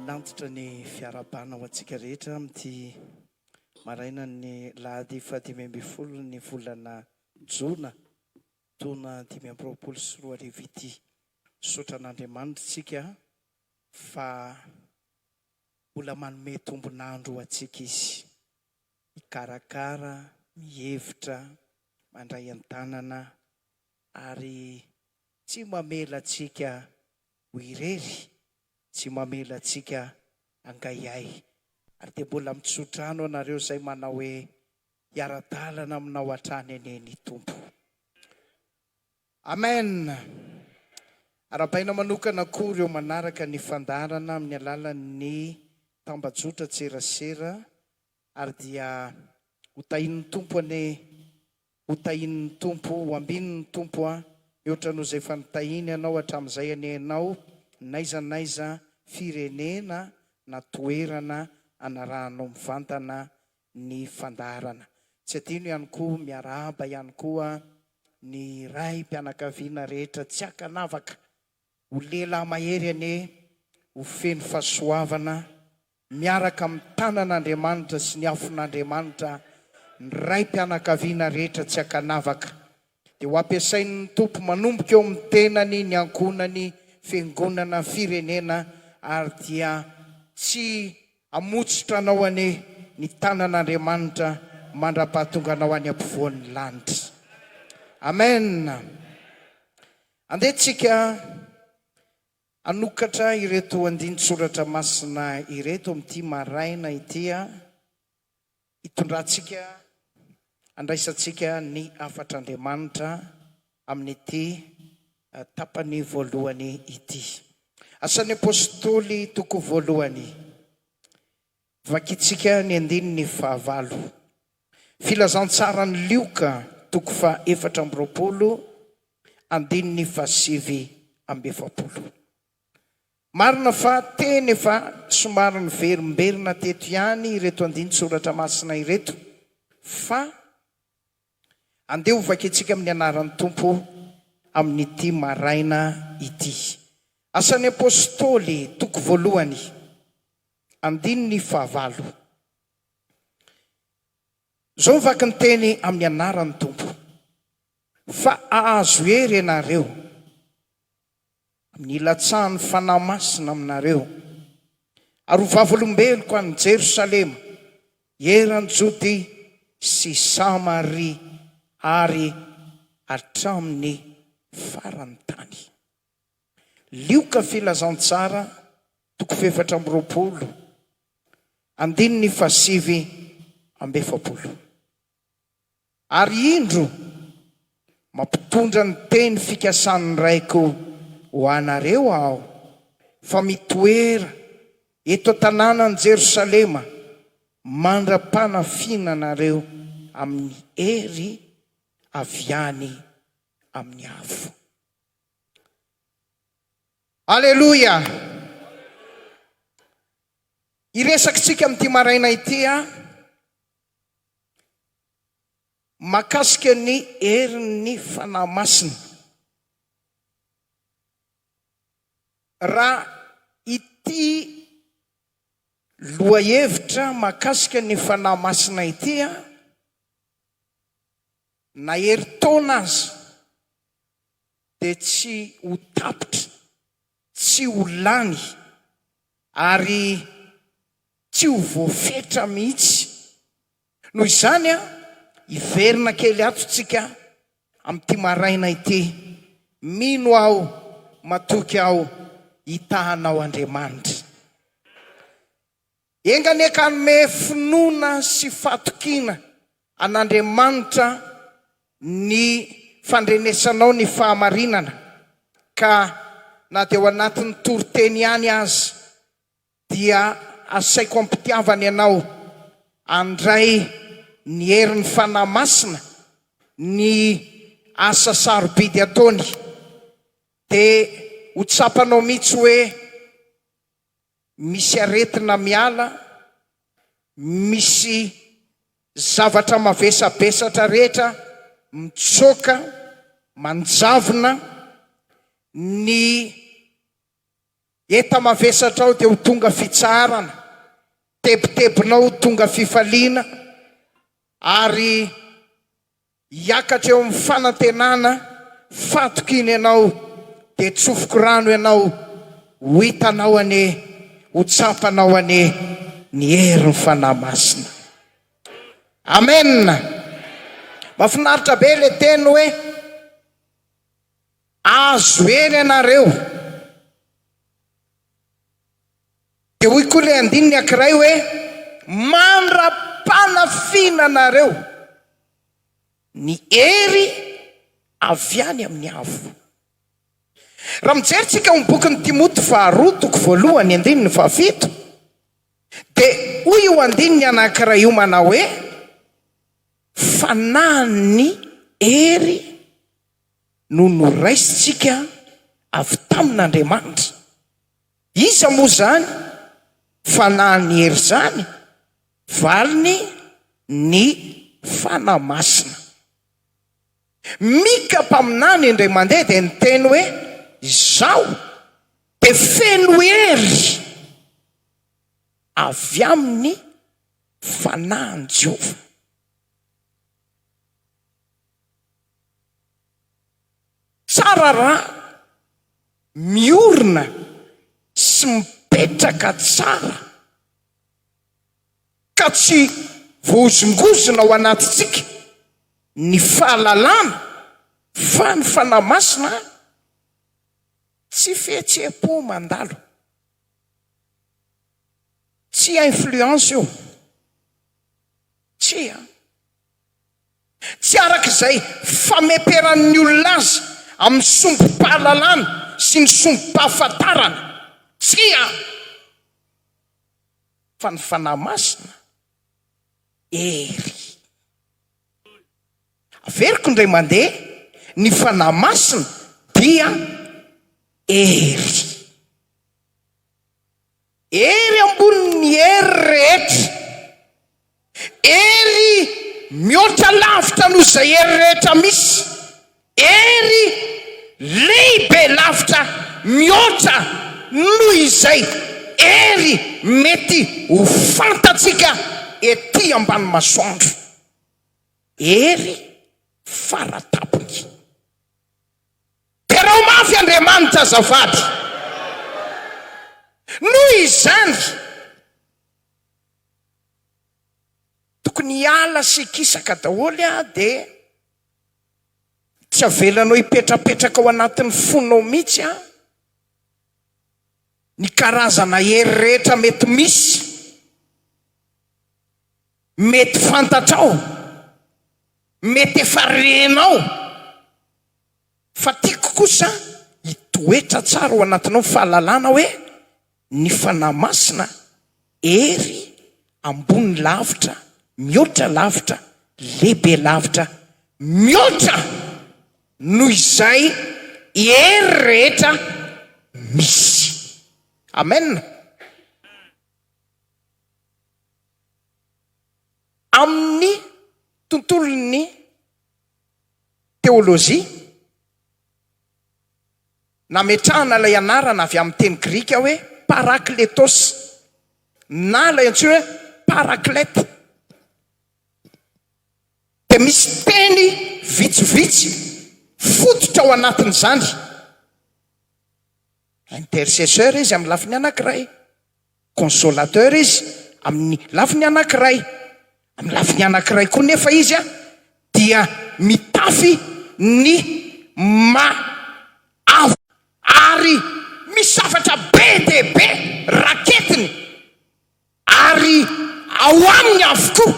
Nantitra ny fiarabana ho antsika rehetra amin'ity maraina ny lahady 10 ny volana Jona taona 2024 ity. Sotra an'Andriamanitra tsika fa mbola manome tombonandro ho antsika izy. Ikarakara, mihevitra, mandray an-tanana ary tsy mamela antsika ho irery, tsy mamela antsika angaiay. Ary dia mbola mitsotrano anareo izay manao hoe hiara-dalana aminao hatrany aneny Tompo. Amen. Arapaina manokana koa ireo manaraka ny fandarana amin'ny alalan'ny tambajotra tserasera ary dia hotahin'ny Tompo hotahin'ny Tompo, ho ambin'ny Tompo mihoatra noho izay fanotahiny ianao hatramin'izay anenao naiza firenena na toerana anarahanao mivantana ny fandarana. Tsy adino ihany koa miarahaba ihany koa ny ray mpianakaviana rehetra tsy akanavaka ho lehilahy mahery ane ho feno fahasoavana miaraka amin'ny tanan'Andriamanitra sy ny afon'Andriamanitra. Ny ray mpianakaviana rehetra tsy akanavaka dia ho ampiasain'ny Tompo manomboka eo amin'ny tenany ny ankonany fiangonana firenena ary dia tsy amotsotra anao ane ny tanan'Andriamanitra mandra-pahatonga anao any ampovoan'ny lanitra. Amen. Andehantsika anokatra ireto andinin-tsoratra masina ireto amin'ity maraina ity, hitondrantsika andraisantsika ny afatr'Andriamanitra amin'ity tapany voalohany ity. Asan'ny apôstôly toko voalohany, vakitsika ny 19. Filazantsara ny Lioka toko 4 andininy 7. Marina fa teny efa somary ny verimberina teto ihany ireto andinin-tsoratra masina ireto, fa andeha ho vakitsika amin'ny anaran'ny Tompo amin'ity maraina ity. Asan'ny apôstôly toko voalohany andininy 9. Zao vaky ny teny amin'ny anaran'ny Tompo: fa ahazo hery ianareo amin'ny ilatsahan'ny fanahy masina aminareo, ary ho vavolombeloko any Jerosalema, eran'ny Jody sy Samaria ary hatramin'ny faran'ny tany. Lioka filazantsara toko 4 andininy 7. Ary indro mampitondra ny teny fikasan'ny raiko ho anareo aho, fa mitoera eto an-tanànan'i Jerosalema mandra-panafina anareo amin'ny hery avy any amin'ny afo. Aleluia. Iresakitsika amin'ity maraina ity makasika ny herin'ny fanahy masina. Raha ity lohahevitra makasika ny fanahy masina ity na heri-taona aza dia tsy ho tapitra, tsy ho lany ary tsy ho voafetra mihitsy. Noho izany iverina kely ato tsika amin'ity maraina ity. Mino aho, matoky aho, hitahanao Andriamanitra. Engany kanome finoana sy fahatokiana an'Andriamanitra ny fandrenesanao ny fahamarinana, ka na dia ao anatin'ny Toriteny ihany aza dia asaiko ampitiavana ianao andray ny herin'ny fanahy masina, ny asa sarobidy ataony, dia ho tsapanao mihitsy hoe misy aretina miala, misy zavatra mavesabesatra rehetra mitsoka manjavona ny eta mavesatra ao dia ho tonga fitsarana, tebotebonao tonga fifaliana, ary hiakatra eo amin'ny fanantenana, fatokiny ianao dia tsofoko rano ianao, ho hitanao ane, ho tsapanao ane ny herin'ny fanahy masina. Amen. Mahafinaritra be le teny hoe azo eny ianareo. Dia hoy koa le andininy ankiray hoe mandra-panafina anareo ny hery avy any amin'ny avo. Raha mijery tsika amin'ny bokin'ny Timoty 2:1-7 dia hoy io andininy anankiray io manao hoe fanahiny hery no noraisitsika avy tamin'Andriamanitra. Iza moa zany fanahiny hery zany? Valiny ny fanahy masina. Mika mpaminany indray mandeha dia niteny hoe izao dia feno hery avy amin'ny fanahiny Jehova. Tsara raha miorina sy mipetraka tsara ka tsy voazongozona ao anatintsika ny fahalalana fa ny fanahy masina, tsy fihetseham-po mandalo, tsy influence io, tsy arak'izay fameperan'ny olona azy amin'ny sombom-pahalalana sy ny sombom-pahafantarana, tsy fa ny fanahy masina hery. Averiko indray mandeha ny fanahy masina dia hery. Hery ambonin'ny hery rehetra, hery mihoatra lavitra noho izay hery rehetra misy, hery lehibe lavitra mihoatra noho izay hery mety ho fantatsika ety ambany masoandro. Hery faratapony. Dia raha ho mafy Andriamanitra azafady, noho izany tokony hiala sy hikisaka daholo dia tsy avelanao hipetrapetraka ao anatin'ny fonao mihitsy ny karazana hery rehetra mety misy, mety fantatrao, mety efa renao, fa tiako kosa hitoetra tsara ao anatinao fahalalana hoe ny fanahy masina hery ambony lavitra, mihoatra lavitra, lehibe lavitra, mihoatra noho izay hery rehetra misy. Amen. Amin'ny tontolon'ny teolojia nametrahana ilay anarana avy amin'ny teny grika hoe parakletos, na ilay antsoina hoe parakleta. Dia misy teny vitsivitsy fototra ao anatin'izany. Intercesseur izy amin'ny lafiny anankiray, consolateur izy amin'ny lafiny anankiray, amin'ny lafiny anankiray koa nefa izy dia mitafy ny avo ary misafatra be dia be raketiny, ary ao aminy avokoa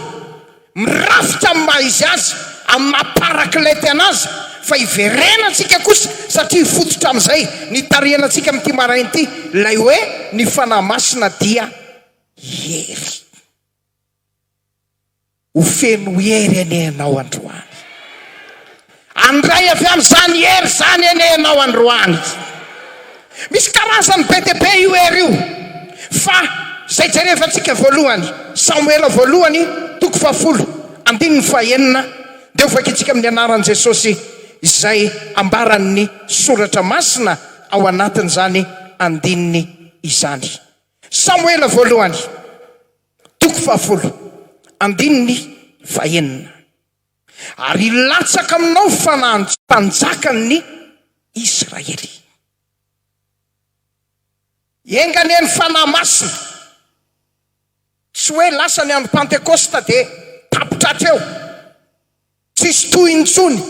mirafitra amin'ny maha izy azy, amin'ny mahaparaklety anazy, fa hiverenantsika kosa satria fototra amin'izay nitarianantsika amin'ity maraina ity ilay hoe ny fanahy masina dia hery. Ho feno hery anehanao androany, andray avy amin'izany hery zany anehanao androany. Misy karazany be dia be io hery io, fa zay jerefantsika voalohany, Samuela voalohany 10:9 dia ho vakitsika amin'ny anaran'i Jesosy izay ambaran'ny soratra masina ao anatin'izany andininy izany. Samoela voalohany 10:5. Ary latsaka aminao fananjanjakan'ny Israely. Engany ny fanahy masina. Tsy hoe lasa ny andro Pentekosta dia tapitratra eo. Tsisy toy intsony.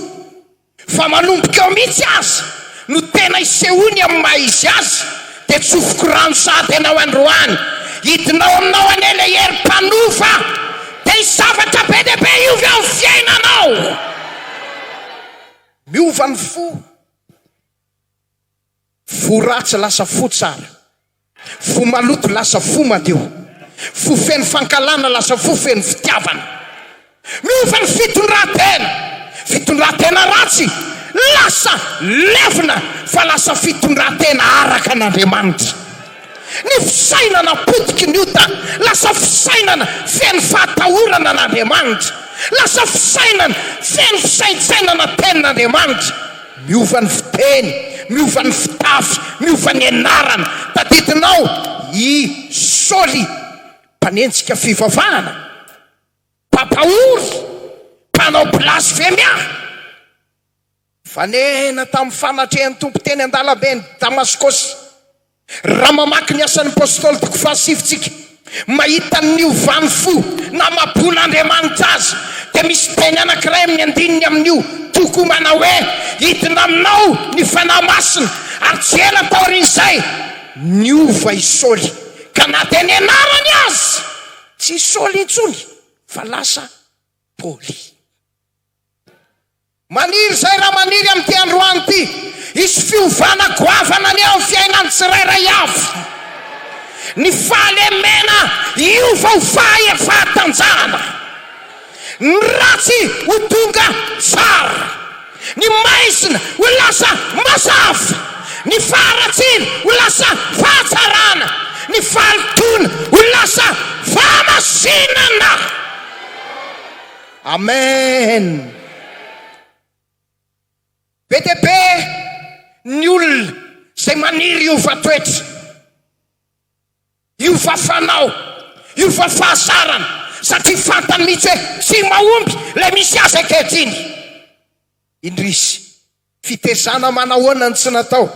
Fa manomboka eo mihitsy azy no tena isehony amin'ny maha izy azy. Dia tsofoko rano sady anao androany. Hidinao aminao ane le herim-panofa. Dia zavatra be dia be iovy amin'ny fiainanao. Miova ny fo. Fo ratsy lasa fo tsara. Fo maloto lasa fo madio. Fo feno fankalana lasa fo feno fitiavana. Miova ny fitondran-tena. Fitondran-tena ratsy lasa levina fa lasa fitondran-tena araka an'Andriamanitra. Ny fisainana potiky ny ota lasa fisainana feno fahatahorana an'Andriamanitra. Lasa fisainana feno fisaintsainana tenin'Andriamanitra. Miova ny fiteny, miova ny fitafy, miova ny anarana. Tadidinao i Saoly mpanenjika fivavahana, mpampahory, mpanao blasfemia. Fanena tamin'ny fanatrehan'ny tompo teny an-dalabe ny Damaskosy. Raha mamaky ny asan'ny apôstôly 7 mahita ny ovany fo na mampon'Andriamanitra azy, dia misy teny anankiray amin'ny andininy amin'io toko manao hoe hidina aminao ny fanahy masina. Ary tsy ela taorin'izay niova i Saoly, ka na teny anarany azy tsy Saoly intsony fa lasa Paoly. Maniry zay raha maniry amin'ity androany ity, isy fiovana goavana ny ao fiainany tsirairay avy. Ny fahalemena iova ho fahefa-tanjahana. Ny ratsy ho tonga tsara. Ny maizina ho lasa mazava. Ny faharatsiny ho lasa fahatsarana. Ny fahalotona ho lasa fahamasinana. Amen. Be dia be ny olona izay maniry iova toetra, iova fanao, iova fahasarana, satria fantany mihitsy hoe tsy mahomby le misy azy ankehitriny. Indrisy fitezana manahoana ny tsy natao,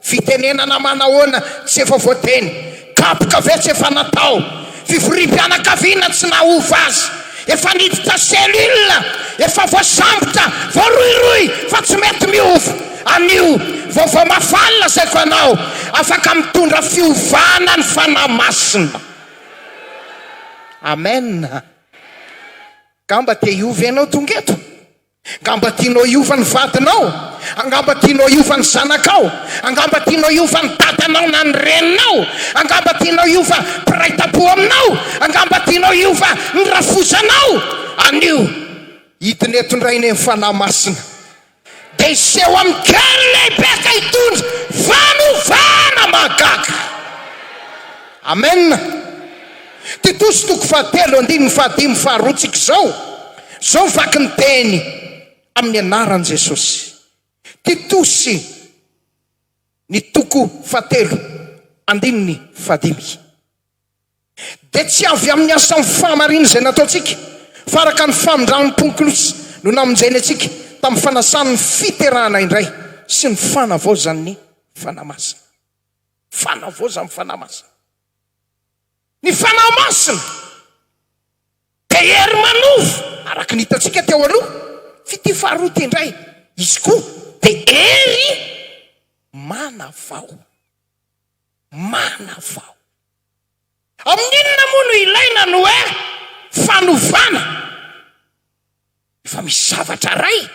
fitenenana manahoana tsy efa voateny, kapoka ve tsy efa natao, fiforim-pianakaviana tsy naova azy, efa niditra selula, efa voasambotra, voaroiroy fa tsy mety miova. Anio vaovao mafalina zay ko anao, afaka mitondra fiovana ny fanahy masina. Amen. Gamba te hiova ianao tongeto. Angamba tianao hiova ny vadinao, angamba tianao hiova ny zanakao, angamba tianao hiova ny dadanao na ny reninao, angamba tianao hiova piraita-po aminao, angamba tianao hiova ny rafozanao. Anio hidiny etondrainy amin'ny fanahy masina. Dia iseho amin'ny kely lehibe ka hitondra fanovana mahagaga. Amen. Titos 7:5 zao vaky ny teny amin'ny anaran'i Jesosy. Titosy ny 7:5. Dia tsy avy amin'ny asan'ny famariny izay nataontsika, fa araka ny famindran'ny ponkolosy no namonjeny antsika tamin'ny fanasan'ny fiterahana indray sy ny fanavaozan'ny fanahy masina. Fanavaozan'ny fanahy masina. Ny fanahy masina dia hery manova araka ny hitantsika teo aloha. Fity faharoa tendray izy koa dia hery manavao. Manavao. Amin'inona moa no ilaina no hoe fanovana? Fa misy zavatra ray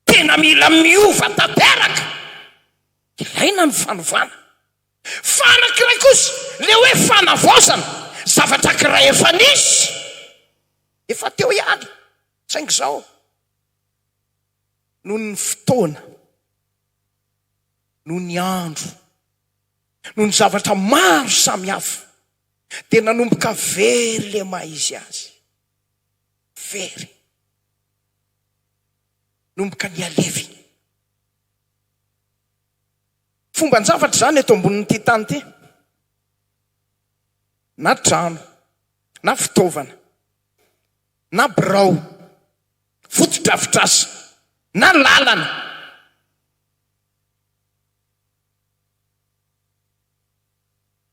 tena mila miova tanteraka. Ilaina ny fanovana. Fa anankiray kosa le hoe fanavaozana, zavatra kiray efa nisy, efa teo ihany. Saingy zao noho ny fotoana, noho ny andro, noho ny zavatra maro samihafa, dia nanomboka very le maha izy azy. Very. Nomboka ny alevy. Fomba ny zavatra zany eto ambonin'ity tany ty. na trano na fitaovana na birao fotodrafitrasa na lalana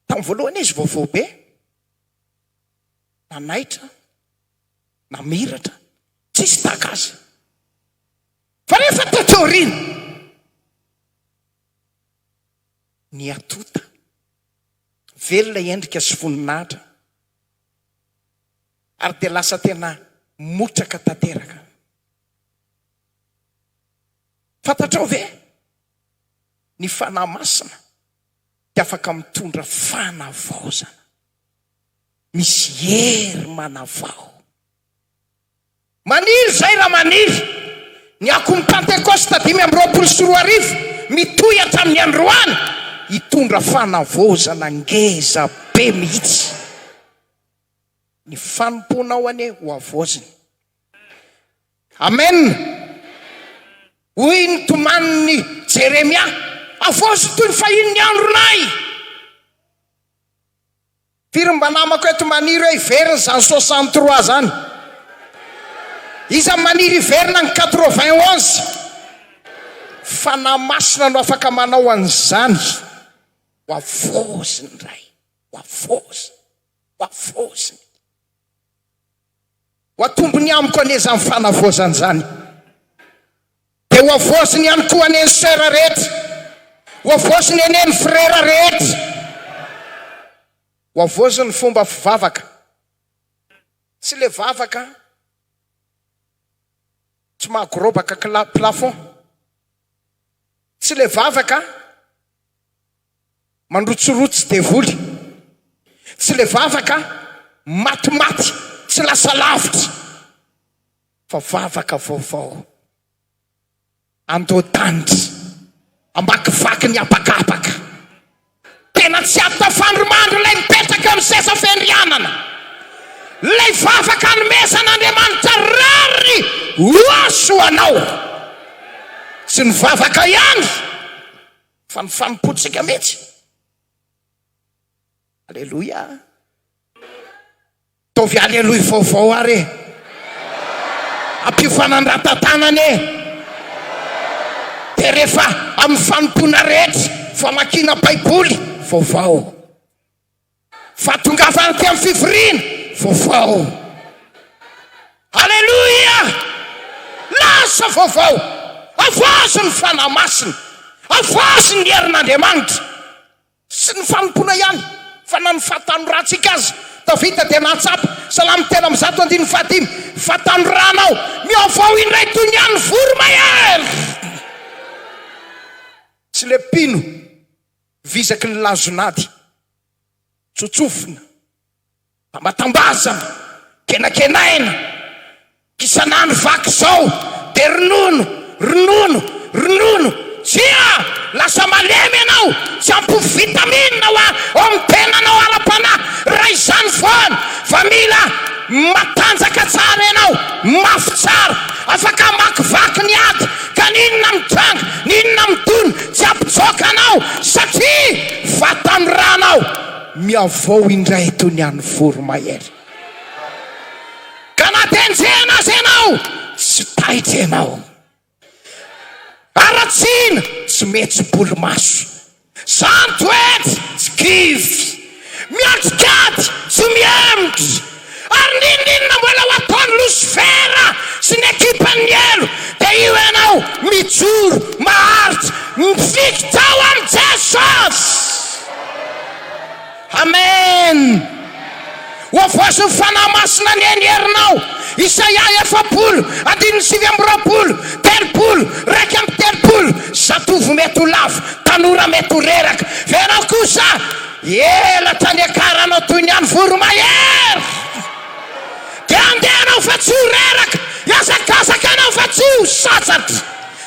tamin'ny voalohany izy vaovao be na naitra na miratra tsisy taka azy fa rehefa totorina ny atota velona endrika sy voninahitra ary dia lasa tena motraka tanteraka. Fantatrao ve ny fanahy masina dia afaka mitondra fanavaozana, misy hery manavao. Maniry zay raha maniry ny akoho ny Pentekosta 5 mitohy hatramin'ny androany hitondra fanavaozana ngeza be mihitsy. Ny fanomponao ane ho avoaziny. Amen. Hoy ny tomaniny Jeremia, avozy toy ny fahiny ny andronay. Firy mba namako eto maniry hoe iverina zany 63 zany. Iza maniry iverina ny 91. Fanahy masina no afaka manao an'izany. Ho avoziny ray, ho avoziny. Ho atombony amiko an'izany fanavozany zany. Dia ho avoziny ihany koa aneny sera rehetra, ho avoziny aneny frera rehetra, ho avoziny fomba fivavaka. Tsy le vavaka tsy mahagorobaka plafond, tsy le vavaka mandrotsorotsy devoly, tsy le vavaka matimaty tsy lasa lavitra, fa vavaka vaovao andotanitra amakivaky ny apakapaka. Tena tsy ampitafandromandro lay mipetraka amin'ny sesa fendrianana, lay vavaka anomesan'Andriamanitra rary oso anao. Tsy ny vavaka ihany fa ny fanompotsika mihitsy. Alleluia. Tovy alleluia vaovao are. Ampifanandratantanane. Dia rehefa amin'ny fanompona rehetra famakina baiboly vaovao, fatongavana ty amin'ny fivoriana vaovao. Alleluia. Lasa vaovao. Avoziny fanahy masina, avoziny ny herin'Andriamanitra. Sy ny fanompona ihany fa na ny fatanorantsika azy. Davida dia nahatsapa Salamy 115 fatanoranao miavao indray toy ny an'ny voromahery. Tsy le pino visaky ny lazonady, tsotsofina, tambatambazana, kenakenaina, kisanandro vaky zao dia ronono tsia lasa malemy ianao, tsy ampy vitamina ho amin'ny tenanao alam-panahy. Raha izany foana fa mila matanjaka tsara ianao, mafy tsara, afaka makivaky ny ady, ka ninona mitranga, ninona mitony, tsy ampitsoka anao satria fatanoranao miavao indray toy ny an'ny voromahery. Ka natenjena azy ianao tsy taitra ianao, aratsina tsy metsy bolomaso, santo ety tsy kivy, miatrikady tsy miemotry. Ary ninona mbola ho ataony Lusifera sy ny ekipany elo, dia io ianao mijoro maharitra mifiky tao amin'ny Jesosy. Amen. Ho avoziny fanahy masina ny eny herinao. Isaia 7:20, zatovo mety ho lavo, tanora mety ho reraka, venao kosa elatra ny akaranao toy ny an'ny voromahery. Dia andehanao fa tsy ho reraka, hiazakazaka anao fa tsy ho satsatra,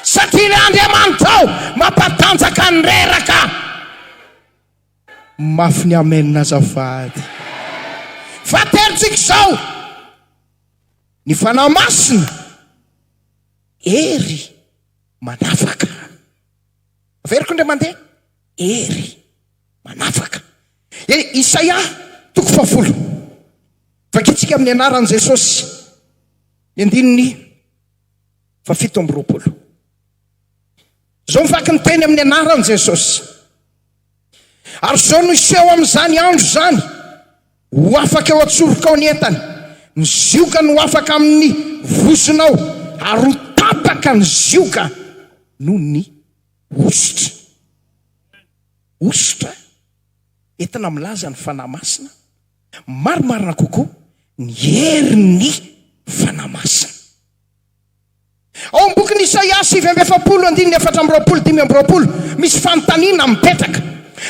satria le Andriamanitra ao mampatanjaka ny reraka. Mafy ny amenina azafady. Fateritsika izao, ny fanahy masina ery manafaka. Averiko indray mandeha ery manafaka. Isaia toko fafolo vakitsika amin'ny anaran' Jesosy andininy fa 17 zao mivaky ny teny amin'ny anaran' Jesosy ary zao no iseho amin'izany andro zany ho afaka eo atsorokao ny entany ny zioka no afaka amin'ny vosonao ary ho tapaka ny zioka no ny ositra entina milaza ny fanahy masina marimarina kokoa ny herin'ny fanahy masina. Ao amin'ny bokin'i Isaiasy 7:7-8 misy fanontaniana mipetraka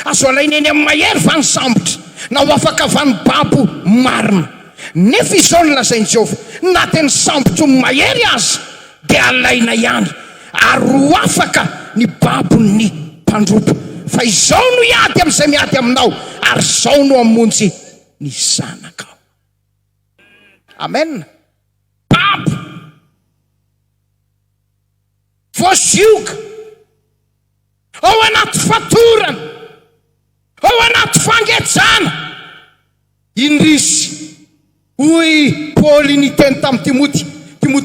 azo alaina eny amin'ny mahery va ny sambotra na ho afaka va ny babo marina nefa izao no lazain'i Jehovah na dia ny sambotra ny mahery azy dia alaina ihany ary ho afaka ny babon'ny mpandropo fa izao no iady amin'izay miady aminao ary izao no hamonjy ny zanakao. Amen. Babo voazioka ao anaty fatorana ao anaty fangetsana indrisy hoy Paoly niteny tamin'ny Timoty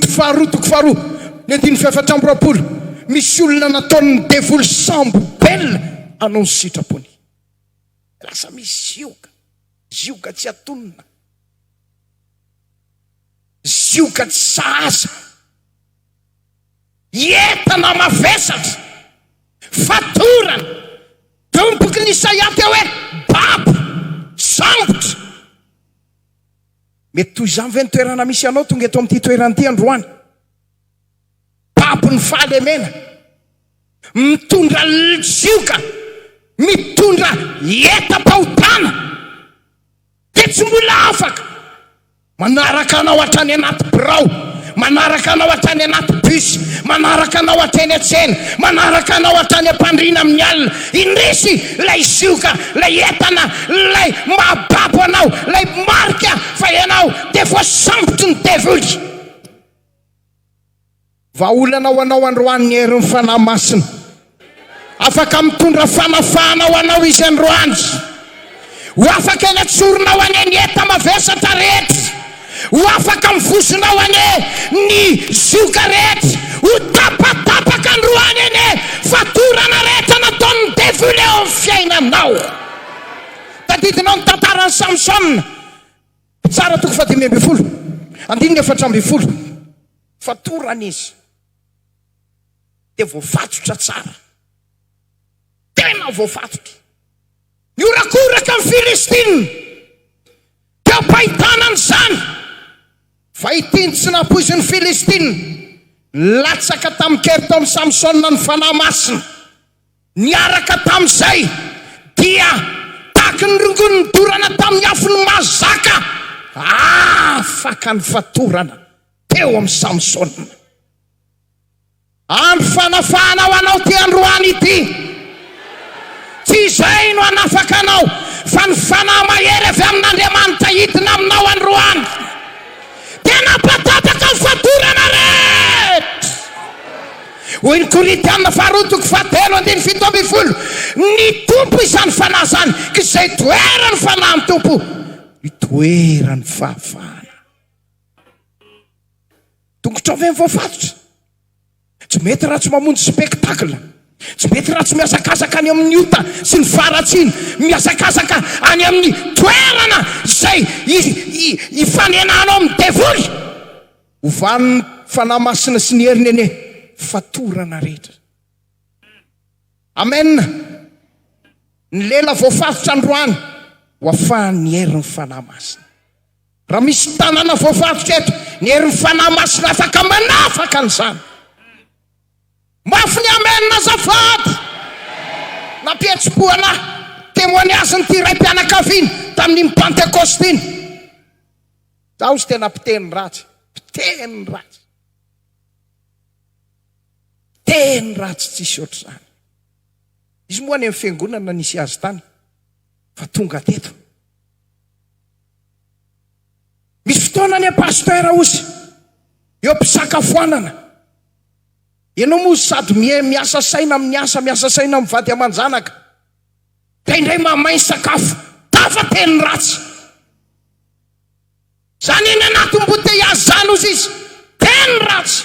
2:2 misy olona nataony ny devoly sambo bella anao ny sitrapony lasa misy zioka tsy atonina zioka tsy sahaza entana mavesatra fatorana tomboky ny Isaiasy hoe babo sambotra mety toy izany ve ny toerana misy anao tonga eto amin'ity toerana ity androany babo ny fahalemena mitondra zioka mitondra etam-pahotana dia tsy mbola afaka manaraka anao hatrany anaty birao manaraka anao hatrany anaty bus manaraka anao hatrany an-tsena manaraka anao hatrany am-pandriana amin'ny alina indrisy lay zioka lay entana lay mahababo anao lay marika fa ianao dia voasambotry ny devoly. Vaolana ho anao androany ny herin'ny fanahy masina afaka mitondra fanafahana ho anao izy androany ho afaka eny atsorinao ane ny eta mavesatra rehetra ho afaka mivosonao ane ny zioka rehetra ho tapatapaka androany ene fatorana rehetra nataon'ny devoly eo amin'ny fiainanao. Tadidinao ny tantaran'ny Samson tsara toko 15 fatorana izy dia voafatotra tsara tena voafatotra niorakoraka amin'ny Filistina teo pahitanany zany fahitiny tsy napoizy ny Filistina latsaka tamin'ny kery tamin'ny Samsona ny fanahy masina niaraka tamin'izay dia taky ny rongony ny dorana tamin'ny afony mazaka afaka ny fatorana teo amin'ny Samsona. Andro fanafahana ho anao ty androany ity tsy izay no anafaka anao fa ny fanahy mahery avy amin'Andriamanitra hitina aminao androany dia napatapaka ny fatorana rehetra. Hoy ny Korintana 2:7-7 ny tompo izany fanahy zany ka izay toerany fanahy ny tompo itoerany fahafahana. Tongotra avy ny voafatotra tsy mety raha tsy mamonjy spektakla tsy mety raha tsy miazakazaka any amin'ny ota sy ny faratsiny miazakazaka any amin'ny toerana izay ifanenanao amin'ny devoly ho van'ny fanahy masina sy ny heriny ene fatorana rehetra. Amen. Ny lela voafatotra androany ho afahan'ny herin'ny fanahy masina. Raha misy tanana voafatotra eto ny herin'ny fanahy masina afaka manafaka an'izany. Mafy ny amen na zafady nampietsi-poana témoignage ny ty ray mpianakaviany tamin'ny Pentekostiny zaho sy tena mpiteny ratsy tsisy oatra zany. Izy moa any amin'ny fiangonana nisy azy tany fa tonga teto misy fotoana any pasteur ozy eo mpisakafoanana ianao moa sady miasa saina amin'ny asa miasa saina mivady aman-janaka ka indray mamainy sakafo tafa teny ratsy loza izy teny ratsy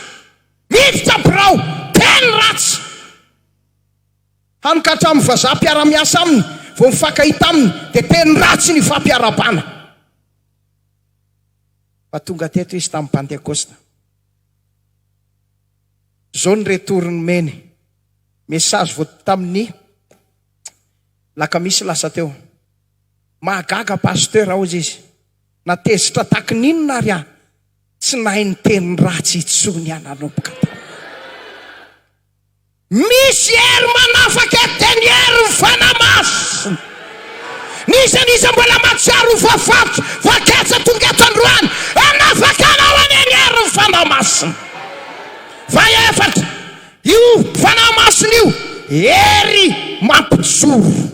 miditra birao teny ratsy hanokatra amin'ny vazaha mpiara-miasa aminy vao mifankahita aminy dia teny ratsy ny fampiarabana fa tonga teto izy tamin'ny Pentekosta zao ny retoriny meny mesazy vao tamin'ny lakamisy lasa teo mahagaga pasteur ao izy natezitra taky ninona ary aho tsy nahay ny teny ratsy itsony ananomboka misy hery manafaka teny hery mifanamasina nisy mbola matsiaro voafatotra voaketsa tonga eto androany anafaka anao aneny hery mifanamasina faefatra io fanamasina io hery mampijoro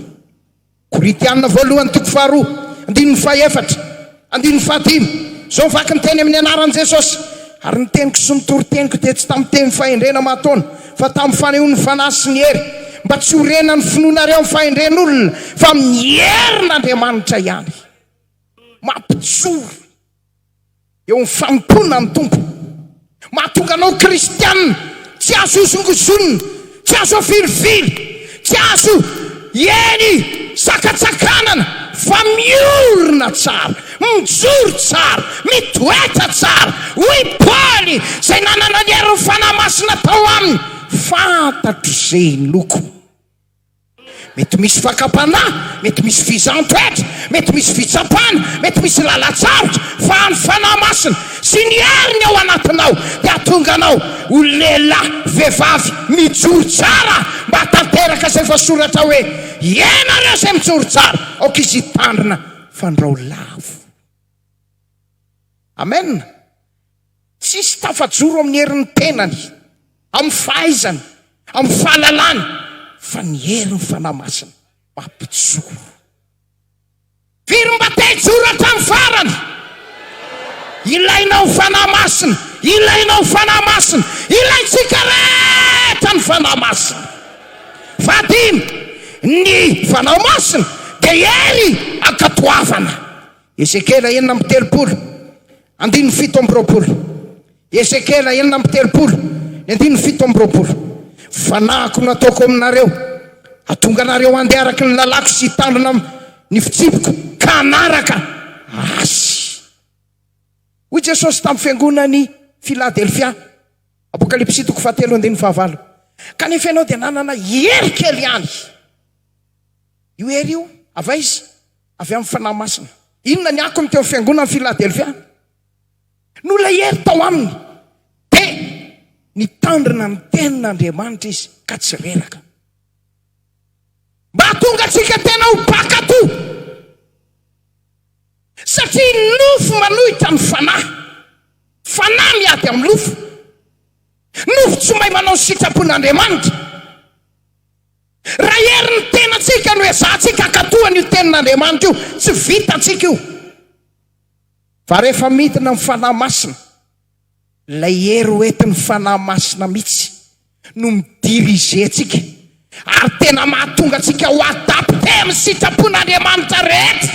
Koritianina voalohany toko faharoa andininy fahaefatra andininy fahadimy zao vaky ny teny amin'ny anaran'i Jesosy ary ny teniko sy ny toriteniko dia tsy tamin'ny teny fahendrena mataona fa tamin'ny fanehoan'ny fanahy sy ny hery mba tsy horena ny finoanareo amin'ny fahendren'olona fa amin'ny herin'Andriamanitra ihany mampijoro eo ny fanompoana ny tompo mahatonga anao kristianina tsy azo osongosonina tsy azo afilifily tsy azo eny sakatsakanana fa miorina tsara mijoro tsara mitoetra tsara hoy Paoly zay nanana ny hery fanamasina tao aminy fantatro zay loko mety misy fakapanahy mety misy fizantoetra mety misy fitsapana mety misy lalatsarotra fa ny fanamasina sy ny heriny ao anatinao dia atonga anao ho lehilahy vehivavy mijoro tsara mba tanteraka zay voasoratra hoe ianareo zay mijoro tsara aoka izy hitandrina fandrao lavo amen tsisy tafajoro amin'ny herin'ny tenany amin'ny fahaizany amin'ny fahalalany fa ny herin'ny fanamasina mampijoro firy mba te-joro hatramin'ny farany ilainao fanamasina ilainao fanamasina ilaintsika rehetra ny fanamasina fadimy ny fanamasina dia hery ankatoavana Esekela 9:30 andininy 7:20 Esekela 9:30 andininy 7:20 fanahiko nataoko aminareo atonga anareo andeha araky ny lalako sy hitandrina ny fitsipiko ka anaraka azy hoy Jesosy tamin'ny fiangonany Filadelfia Apokalipsy 3:7-9 kanefa ianao dia nanana hery kely ihany io hery io avy izy avy amin'ny fanamasina inona ny akony teo fiangonany Filadelfia nola hery tao aminy dia nitandrina ny tenin'Andriamanitra izy ka tsy reraka mba tonga atsika tena ho bakato satria nofo manohitra ny fanahy miady amin'ny lofo nofo tsy mahay manao ny sitrapon'Andriamanitra raha hery ny tenatsika no ezahtsika akatohany io tenin'Andriamanitra io tsy vitatsika io fa rehefa midina ny fanahy masina lay hery hoentin'ny fanahy masina mihitsy no midirizentsika ary tena mahatonga atsika ho adapte amin'ny sitrapon'Andriamanitra rehetra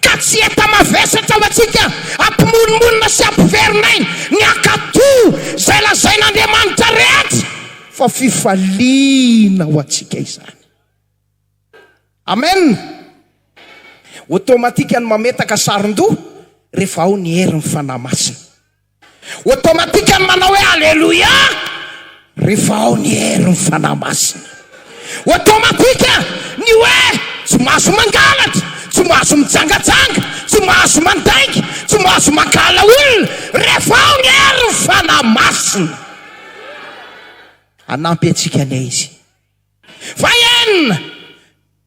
ka tsy eta mavesatra ho atsika ampimonomonina sy ampiverinay ny akatoh zay lazain'Andriamanitra rehetra fa fifaliana ho atsika izany amen automatika ny mametaka saron-doha rehefa ao ny herin'ny fanahy masina automatika ny manao hoe alleluia rehefa ao ny herin'ny fanahy masina automatika ny hoe tsy mahazo mangalatra tsy mahazo mijangatsanga tsy mahazo mandaiky tsy mahazo mangala olona rehefa ao ny herin'ny fanahy masina anampy atsika anay izy fa enina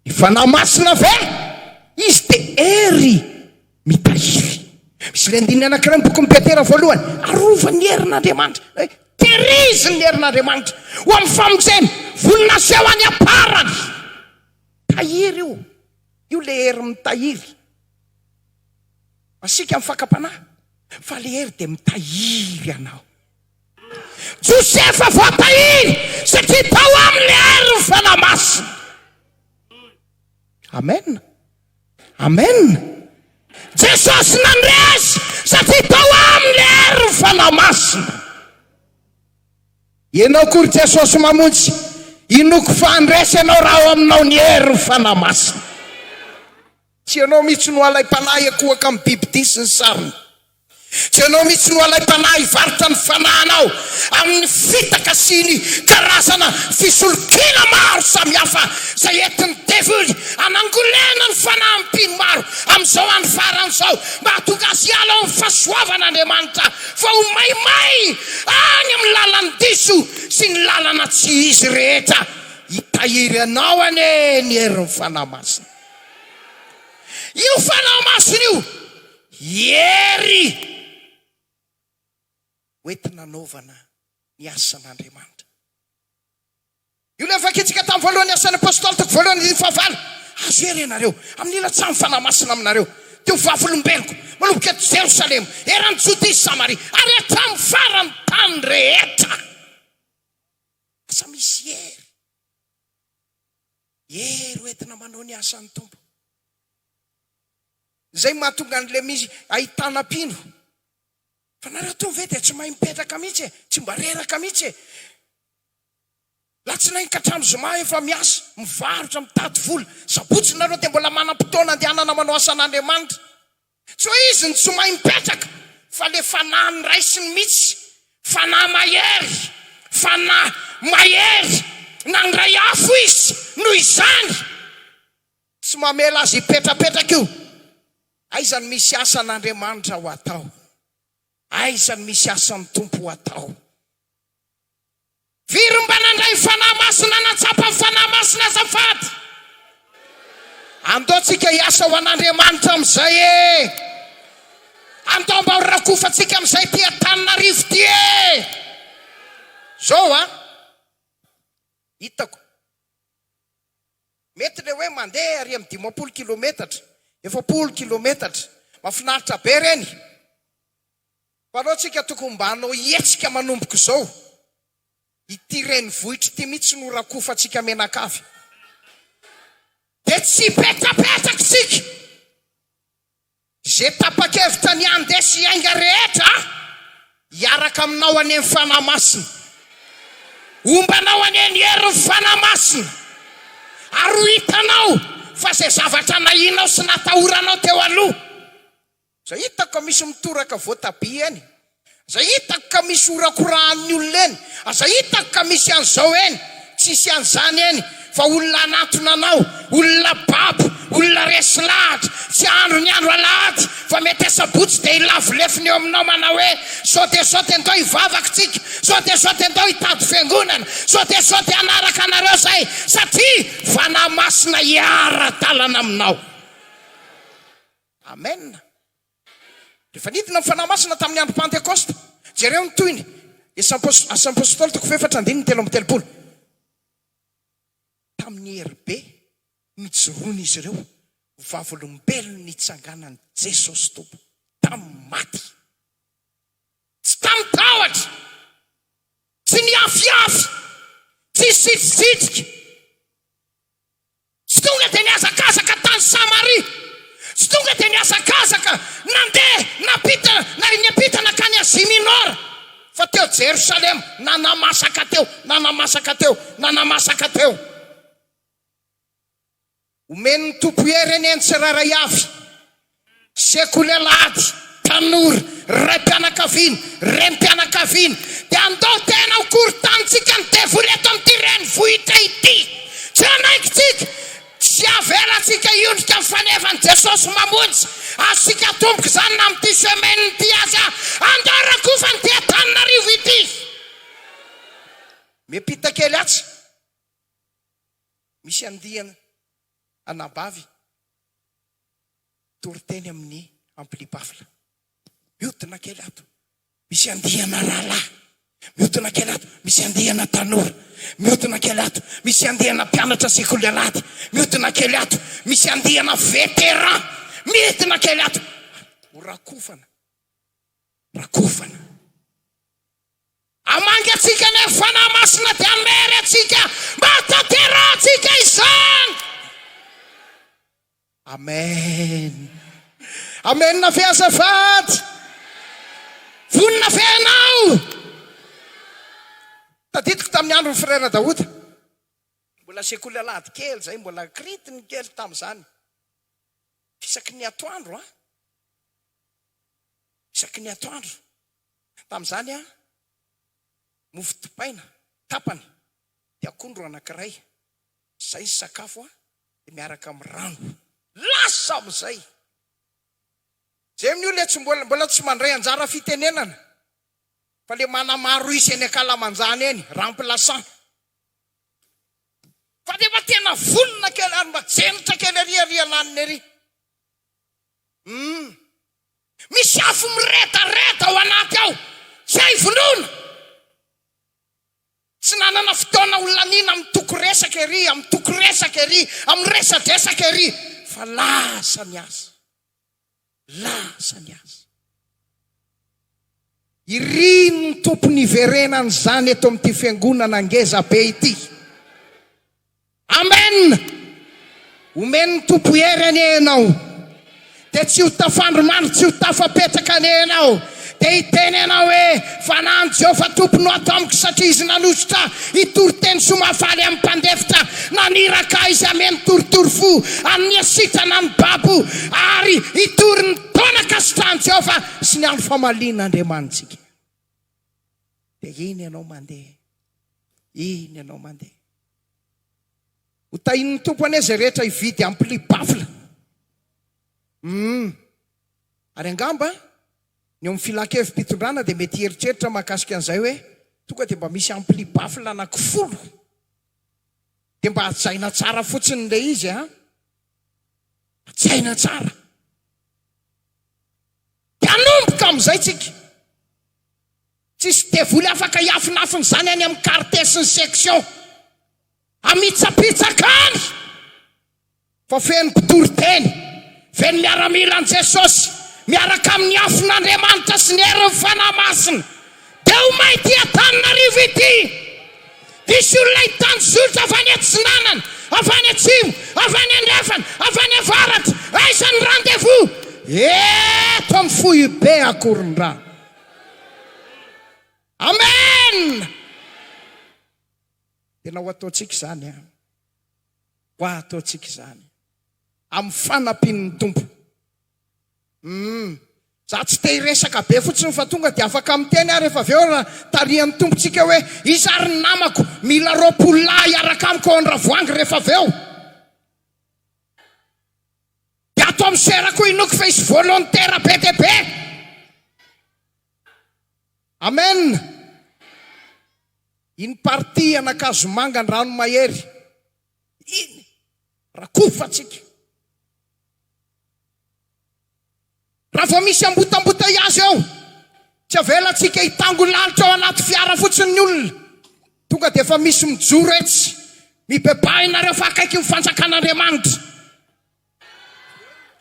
ny fanahy masina ve izy dia hery mitahiry misy le andininy anankiray ny bokin'ny Petera voalohany arovany herin'Andriamanitra tehiriziny ny herin'Andriamanitra ho amin'ny famonjeny voninaseo any aparany tahiry io le hery mitahiry masika amin'ny fakapanahy fa le hery dia mitahiry anao Josefa voatahiry satria tao amin'ny herin'ny fanahy masina amen amen Jesosy nandresy satria tao amin'ny hery fanahy masina. Ianao kory Jesosy mamonjy, inoko fandresy ianao raha ao aminao ny hery ny fanahy masina. Tsy ianao mihitsy no alay-panahy akohaka amin'ny biby dia sy ny sariny. Tsy ianao mihitsy no alay-panahy hivarotra ny fananao amin'ny fitaka sy ny karazana fisolokina maro samihafa izay entin'ny devily anangolena ny fanahy mpino maro amin'izao andro faran'izao mba hatonga azy hiala ao amin'ny fahasoavan'Andriamanitra fa ho maimay any amin'ny lalany diso sy ny lalana tsy izy rehetra hitahiry anao ane ny herin'ny fanahy masina. Io fanahy masina io hery hoentina anaovana ny asan'Andriamanitra. Io le vakitsika tamin'ny voalohany asan'ny apôstôly toko voalohany fahavalo. Azo hery ianareo amin'ny ilatsamy fanahy masina aminareo. Teo vavolombeloko manomboka eto Jerosalema, eran'ny Jodea sy Samaria, ary hatramin'ny farany tany rehetra. Asa misy hery. Hery hoentina manao ny asan'ny Tompo. Zay mahatonga an'le misy ahitana pino. Fa nareo to ve dia tsy mahay mipetraka mihitsy, tsy mba reraka mihitsy. Latsinainy ka hatramin'ny zoma efa miasa, mivarotra, mitady vola. Sabotsy nareo dia mbola manam-potoana andehanana manao asan'Andriamanitra. Tsy hoe izy ny tsy mahay mipetraka, fa le fanahy ny raisiny mihitsy, fanahy mahery, fanahy mahery, nangray afo izy noho izany. Tsy mamela azy hipetrapetraka io. Aizany misy asan'Andriamanitra ho atao. Aizany misy asan'ny Tompo ho atao. Firy mba nandray fanahy masina natsapa fanahy masina azafady. Andaontsika hiasa ho an'Andriamanitra amin'izay e. Andao mba ho rakofantsika amin'izay ty Antananarivo ty e. Zao hitako. Mety le hoe mandeha ary amin'ny 50 kilometatra, 70 kilometatra, mafinaritra be reny. Fa alohantsika tokony mba hanao hetsika manomboko izao. Ity renivohitra ty mihitsy no rakofantsika menakavy. Dia tsy petrapetraka sika. Zay tapa-kevitra ny andesy hiainga rehetra, hiaraka aminao any amin'ny fanahy masina. Ombanao any amin'ny herin'ny fanahy masina. Ary ho hitanao fa zay zavatra nahinao sy natahoranao teo aloha. Zay hitako ka misy mitoraka voatabia eny. Zay hitako ka misy orakorahan'ny olona eny. Zay hitako ka misy an'izao eny. Tsisy an'izany eny. Fa olona anatona anao, olona babo, olona resy lahatra, tsy andro ny andro alahady, fa mety asabotsy dia ilavolefiny eo aminao manao hoe saote andao hivavakintsika, saote andao hitady fiangonana, saote anaraka anareo zay, satria fanahy masina hiara-dalana aminao. Amen. Rehefa nidina amin'ny fanahy masina tamin'ny andro Pentekosta, jereo ny toyny, Asa apôstôly toko 4:3-7. Tamin'ny hery mijoroana izy ireo, vavolombelony nitsanganan'i Jesosy Tompo tamin'ny maty. Tsy tamin'ny tahotra, tsy niafiafy, tsy sitsitsitsika, tsy tonga dia niazakazaka tany Samaria, tsy tonga dia niazakazaka nandeha napita nakany Azia Minora, fa teo Jerosalema nanamasaka teo. Omen'ny Tompo hery eny tsiraray avy, sekoly alahady, tanora, raim-pianakaviana, rem-pianakaviana, dia andao tena ho korontanitsika ny devily eto amin'ity renivohitra ity. Tsy anaikitsika, tsy avelatsika hiondrika amin'ny fanevan'i Jesosy mamonjy. Azontsika tomboka izany na amin'ity semaine ity aza, andao rakofany ty Antananarivo ity. Miampita kely atsy, misy andihana anabavy Toriteny amin'ny Amplipafla. Mihodina kely ato, misy andihana rahalahy. Mihodina kely ato, misy andihana tanora. Mihodina kely ato, misy andihana mpianatra sekoly alahady. Mihodina kely ato, misy andihana veteran. Mihodina kely ato, rakofana. Amangy atsika ny fanahy masina dia amery atsika mba tanterahitsika izany. Amen. Amen na fiazafady. vonina feanao. Tadidiko tamin'ny andro ny frère Daouda. Mbola sekoly alady kely zay, mbola kritiny kely tamin'izany. Fisaky ny atoandro isaky ny atoandro. Tamin'izany mofo dipaina, tapany, dia akondro anankiray. Zay sakafo dia miaraka amin'ny rano. Lasa amin'izay. Zay amin'ny olona tsy mbola tsy mandray anjara fitenenana. Fa le manamaro isy eny Kalamanjana eny, remplaçant. Fa dia tena vonona kely ary majenitra kely ari laniny ery. Misy afo miretareta ao anaty ao. Zay vonoana. Tsy nanana fotoana olanina amin'ny toko resaka ery, amin'ny toko resaka ery, amin'ny resadresaka ery. Fa lasa ny asa. Lasa ny asa. Iry ny tompony iverenany zany eto amin'ity fiangonana ngeza be ity. Amen. Omeny ny tompo hery ane ianao. Dia tsy ho tafandromandry, tsy ho tafapetraka ane ianao. Dia hiteny ianao hoe fanany Jehovah tompony ato amiko satria izy nanositra itoriteny somafaly amin'ny mpandefitra. Naniraka izy ameny toritory fo amin'ny asitana ny babo ary itory ny taona kasitrahany Jehovah sy ny andro famaliana Andriamanitsika. Dia iny ianao mandeha. Iny ianao mandeha. Ho tahin'ny tompo ane zay rehetra hividy ampli bafla. Ary angamba ny amin'ny filakevim-pitondrana dia mety heritreritra mahakasika an'izay hoe tonga dia mba misy ampli bafla anankifolo. Dia mba hajaina tsara fotsiny le izy hajaina tsara. Dia anomboka amin'izay tsika. Tsisy devoly afaka hiafinafiny zany any amin'ny quartier sy ny section. Amitsapitsaka any. Fa feno Toriteny, feno miaramila an Jesosy, miaraka amin'ny afin'Andriamanitra sy ny herin'ny fanahy masina. Dia ho maity Antananarivo ity. Misy olona hitany solika avy any Atsinanana, avy any atsimo, avy any andrefana, avy any avaratra. Aiza ny rendez-vous? Eto amin'ny Fohibe Akorondrano. Amen. Tena ho ataontsika izany ho ataontsika izany amin'ny fanampian'ny tompo. Za tsy te hiresaka be fotsiny fa tonga dia afaka miteny rehefa avy eo tarihan'ny tompontsika hoe izy ary ny namako mila roapolo lahy hiaraka amiko ao an-dravoangy rehefa avy eo. Dia ato amin'ny serako inoko fa izy volontaire be dia be. Amen. Iny party anakazo manga ny rano mahery. Iny rakofatsika. Raha vao misy ambotambota azy eo, tsy avelatsika hitango lalitra ao anaty fiara fotsiny ny olona. Tonga dia efa misy mijoro etsy, mibebahinareo fa akaiky mifanjakan'Andriamanitra.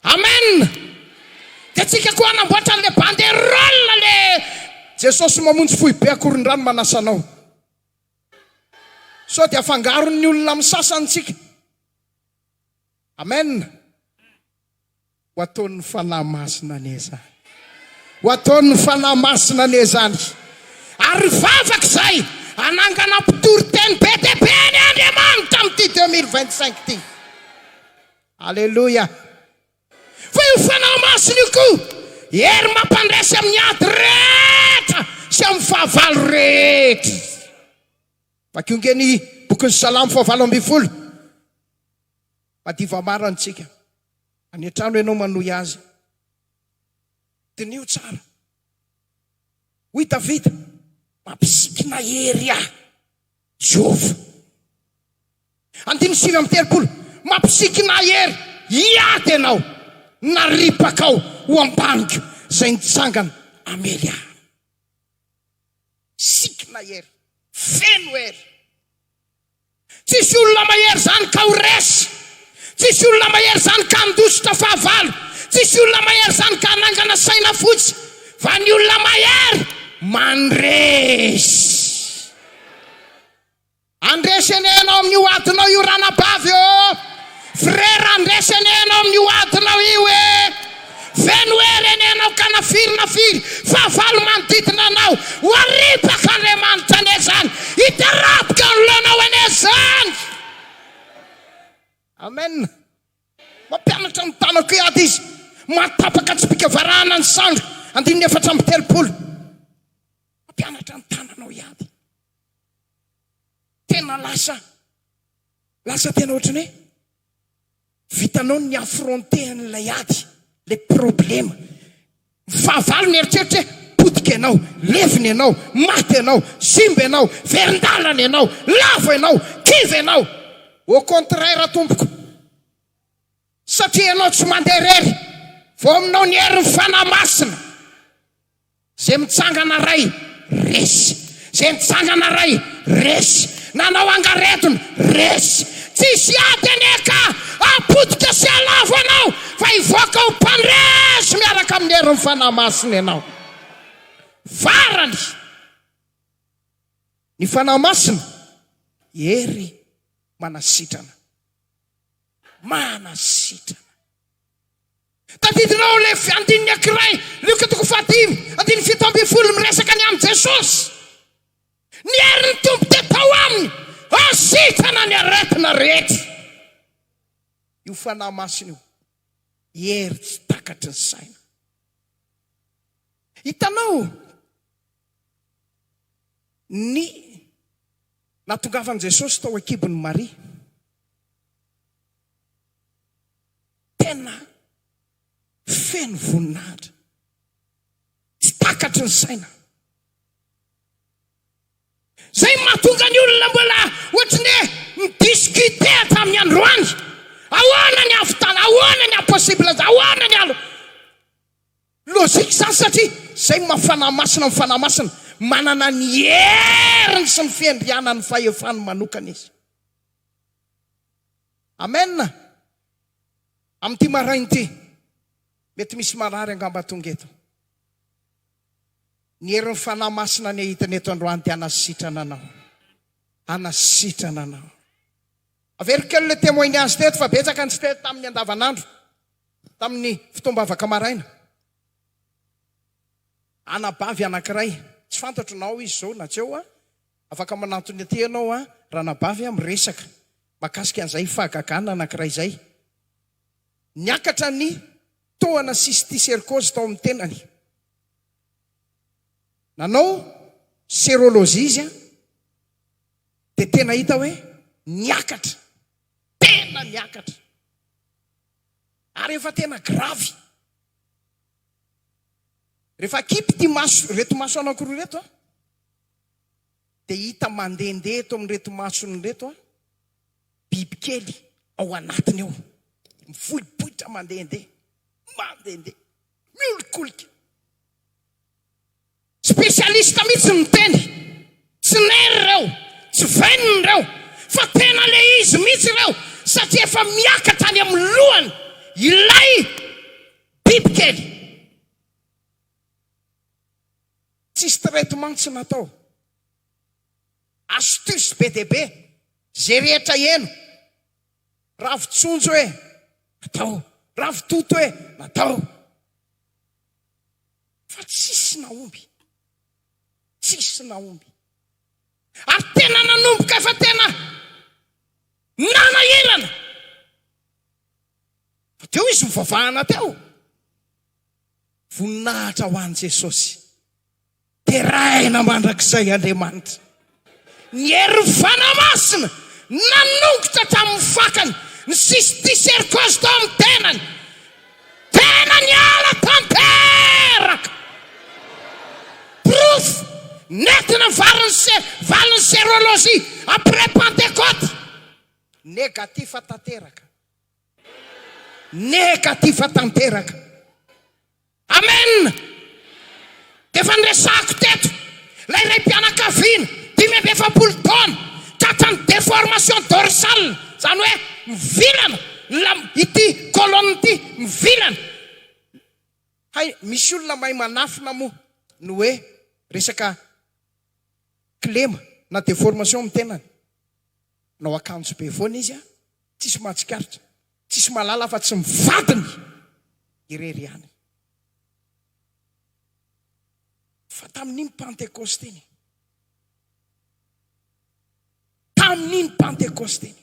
Amen. Dia tsika koa anamboatra le banderole le Jesosy mamonjy Fohibe Akorondrano manasa anao. So dia afangaron'ny olona amin'ny sasany tsika. Amen. Ho ataon'ny fanahy masina ane zany. Ho ataon'ny fanahy masina ane zany. Ary vavaka izay anangana Toriteny be dia be ny Andriamanitra amin'ity 2025 ity. Alleluia. Fa io fanahy masina io koa hery mampandresy amin'ny ady rehetra sy amin'ny fahavalo rehetra. Vakongeny bokin'ny Salamo 7:20. Madiva marantsika. Any an-trano ianao manohy azy. Tenio tsara. Hoy Davida, mampisikina hery Jehova. 9:30, mampisikina hery hiady ianao, naripaka ao ho ambaniko zay nitsangana amely ahy. Sikina hery, feno hery. Tsisy olona mahery zany ka ho resy. Tsisy olona mahery zany ka handositra fahavalo. Tsisy olona mahery zany ka hanangana saina fotsy. Fa ny olona mahery mandresy. Andresy enao amin'ny hoatinao io ranabavy o. Frère andresy enao amin'ny hoatinao io e. veno erenenao ka nafiry fahavalo manodidina anao ho aripaka Andriamanitra ane zany hitarapika nolonao ane zany. Amen. Mampianatra ny tanako ady izy matapaka tsy mpikavarana ny sandro 430. Mampianatra ny tananao iady. Tena lasa tena ohatrany hoe vitanao ny affronter an'ilay ady, le problema. Fahavalo ny eritreritra hoe potika ianao, levina ianao, maty ianao, simba ianao, verindalana ianao, lavo ianao, kiva ianao. Au contraire tompoko, satria ianao tsy mandeha rery vao aminao ny herin'ny fanahy masina. Zay mitsangana ray resy, zay mitsangana ray resy, nanao angaretony resy. Tsisy ady aneka apotika sy alavo anao fa hivoaka ho mpandresy miaraka amin'ny herin'ny fanahy masina ianao. Farany ny fanahy masina hery manasitrana. Tadidinao le andininy ankiray Luka 5:7 miresaka ny amin'ny Jesosy. Ny herin'ny tompo te tao aminy asitrana ny aretina rehetra. Io fanahy masina io hery tsy takatry ny saina. Hitanao ny natongavan'i Jesosy tao akibon'ny Maria, tena feno voninahitra, tsy takatry ny saina. Zay mahatonga ny olona mbola ohatrany hoe midiskute tamin'ny androany. Ahoana ny ahavitana, ahoana ny impossible, ahoana ny alo lozika zany, satria zay mafana masina mifana masina manana ny heriny sy ny fiandrianany fahefany manokana izy. Amen. Amin'ity maraina ity mety misy marary angamba tonga eto. Ny herin'ny fanahy masina ny hitany eto androany ty anasitrana anao. Averika le témoignage teto fa betsaka ny tsy teto tamin'ny andavanandro, tamin'ny fitombavaka maraina. Anabavy anankiray, tsy fantatronao izy zao na tsy eo afaka manantony aty ianao ranabavy miresaka makasika an'izay fahagagana anankiray zay. Niakatra ny tohana cysticercose tao amin'ny tenany. Nanao serolozy izy de tena hita hoe niakatra, tena niakatra. Ary efa tena gravy. Rehefa kipy ty maso, reto maso anankiroa reto de hita mandehandeha eto amin'ny reto masony reto bibikely ao anatiny ao, mifohipohitra mandehandeha, miolikolika. Spesialista mihitsy miteny, tsy nery reo, tsy veniny reo, fa tena le izy mihitsy reo, satria efa miakatra any amin'ny lohany ilay bibikely. Tsisy traitement tsy natao, astuce be dia be, zay rehetra eno, ravitsonjo hoe natao, ravitoto hoe natao, fa tsisy naomby. Ary tena nanomboka efa tena nanahirana. Fa teo izy mivavahana teo, voninahitra ho an'i Jesosy. Terahina mandrakizay Andriamanitra. Ny herin'ny fanahy masina nanongotra tamin'ny fakany ny cysticercose tao amin'ny tenany. Tena niala tanteraka. Proof netina valiny sérologie après Pentecôte. Négatif tanteraka. Amen. Efa nresako teto lay ray mpianakaviana 5 taona katrany déformation dorsale, zany hoe mivilana ity colonne ity mivilana. Hay misy olona mahay manafina moa no hoe resaka klema na déformation amin'ny tenany. Nao akanjo be foana izy tsisy mahatsikaritra, tsisy malala fa tsy mivadiny irery ihany. tamin'iny Pentecoste iny. Tamin'iny Pentecoste iny.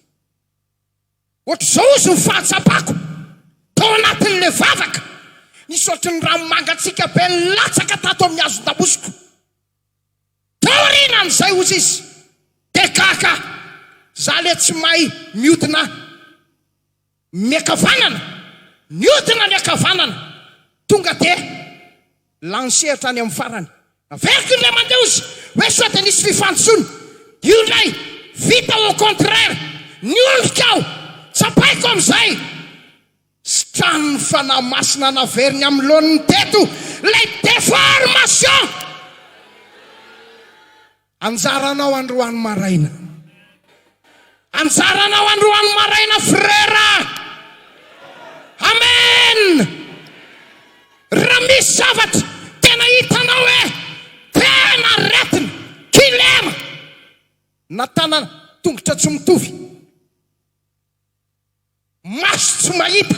Ohatr'izao izy ny fahatsapako. Tao anatin'le vavaka. Nisy ohatry ny ranomangatsika be latsaka tato amin'ny hazon-dabosiko. Tao aorianan'izay ozy izy. De kaka. Za le tsy mahay miodina miakavanana. Miodina miakavanana. Tonga de lansehatra any amin'ny farany. Averiko le mandeha ozy. Hoe sao de nisy fifantsony. Io lay vita au contraire. Ny olokao. Tsapaiko amin'izay. Strany fanahy masina naveriny amin'ny lohan'ny teto. Lay déformation. Anjaranao androany maraina. Anjaranao androany maraina frera. Amen. Raha misy zavatra tena hitanao hoe tena retina, kilema, na tanana tongotra tsy mitovy, maso tsy mahita,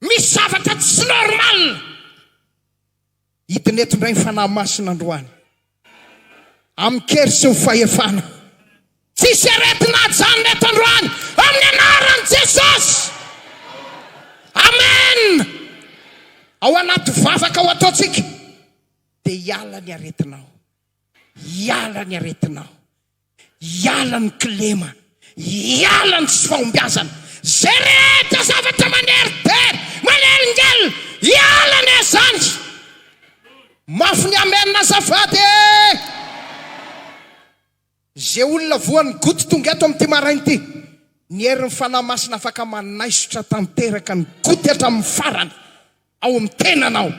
misy zavatra tsy normal, hitin'eto indray ny fanahy masina androany amin'ny kery sy ny fahefana. Tsisy aretina ajanona eto androany amin'ny anaran'i Jesosy. Amen. Ao anaty vavaka ao ataotsika dia hiala ny aretinao. Hiala ny aretinao. Hiala ny kilema. Hiala ny tsy fahombiazana. Zay rehetra zavatra manery-tery, maneringely, hiala ny azany. Mafy ny amenna azafady. Zay olona voan'ny goto tonga eto amin'ity maraina ity. Ny herin'ny fanahy masina afaka manaisotra tanteraka ny goto hatramin'ny farany ao amin'ny tenanao.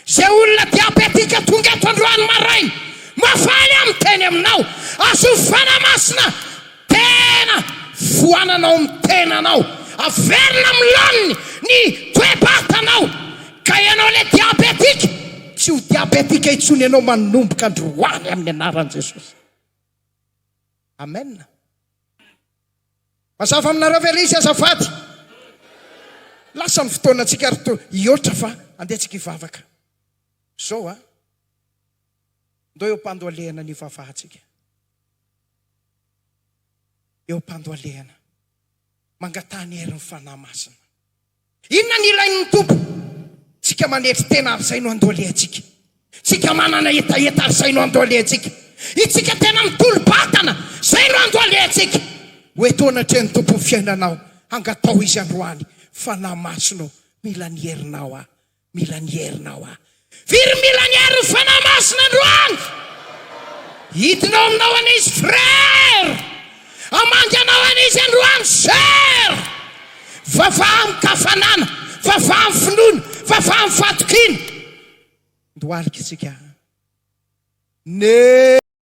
Zay olona diabetika tonga eto androany maraina, mafaly amin'ny teny aminao. Azo fanahy masina tena voananao amin'ny tenanao. Averina amin'ny loniny ny toe-batanao. Ka ianao le diabetika, tsy ho diabetika intsony ianao manomboka androany amin'ny anaran'i Jesosy. Amen. Mazava aminareo ve izy azafady? Lasa ny fotoanantsika iotra fa andehitsika hivavaka. Zao a. Ndao eo ampandoalehana ny vavahantsika. Eo ampandoalehana. Mangatany herin'ny fanahy masina. Inona ny ilain'ny tompo? Tsika manetry tena ary zay no andoalehantsika. Tsika manana etaeta ary zay no andoalehantsika. Itsika tena mitolo-batana, zay no andoalehantsika. Hoe toanatreny tompo ny fiainanao, hangatao izy androany. Fanahy masina, mila ny herinao a. Mila ny herinao a. Firy mila ny herin'ny fanahy masina androany. Hitinao aminao an'izy frère. Amanganao an'izy androany sœur. Vavaha amin'ny kafanana, vavaha amin'ny finoana, vavaha amin'ny fatokina. Ndoalika isika.